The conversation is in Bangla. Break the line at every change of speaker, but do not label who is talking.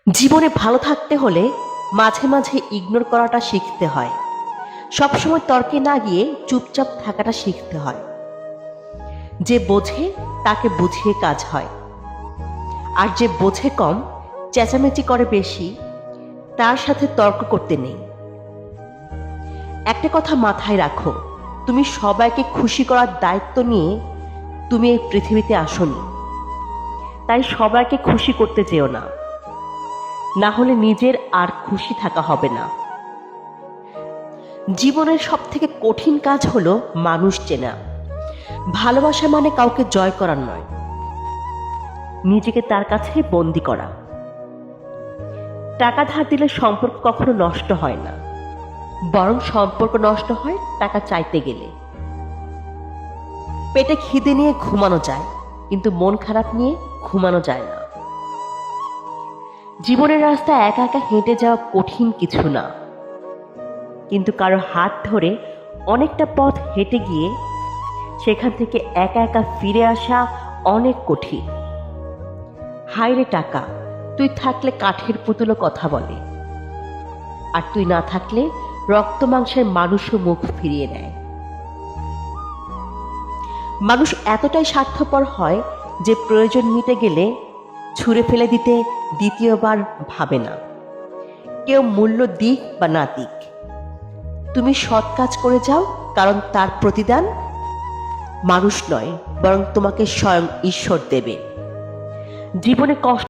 জীবনে ভালো থাকতে হলে মাঝে মাঝে ইগনোর করাটা শিখতে হয়। সবসময় তর্কে না গিয়ে চুপচাপ থাকাটা শিখতে হয়। যে বোঝে তাকে বুঝিয়ে কাজ হয়, আর যে বোঝে কম, চেঁচামেচি করে বেশি, তার সাথে তর্ক করতে নেই। একটা কথা মাথায় রাখো, তুমি সবাইকে খুশি করার দায়িত্ব নিয়ে তুমি এই পৃথিবীতে আসোনি। তাই সবাইকে খুশি করতে যেও না, না হলে নিজের আর খুশি থাকা হবে না। জীবনের সব থেকে কঠিন কাজ হলো মানুষ চেনা। ভালোবাসা মানে কাউকে জয় করার নয়, নিজেকে তার কাছে বন্দি করা। টাকা ধার দিলে সম্পর্ক কখনো নষ্ট হয় না, বরং সম্পর্ক নষ্ট হয় টাকা চাইতে গেলে। পেটে খিদে নিয়ে ঘুমানো যায়, কিন্তু মন খারাপ নিয়ে ঘুমানো যায় না। জীবনের রাস্তা একা একা হেঁটে যাওয়া কঠিন কিছু না, কিন্তু কারো হাত ধরে অনেকটা পথ হেঁটে গিয়ে সেখান থেকে একা একা ফিরে আসা অনেক কঠিন। হায়রে টাকা, তুই থাকলে কাঠের পুতুলও কথা বলে, আর তুই না থাকলে রক্ত মাংসের মানুষও মুখ ফিরিয়ে নেয়। মানুষ এতটাই স্বার্থপর হয় যে প্রয়োজন মিটে গেলে ছুঁড়ে ফেলে দিতে দ্বিতীয়বার ভাবে না। কেউ মূল্য দিক বা না দিক, তুমি সৎ কাজ করে যাও, কারণ তার প্রতিদান মানুষ নয়, বরং তোমাকে স্বয়ং ঈশ্বর দেবে। জীবনে কষ্ট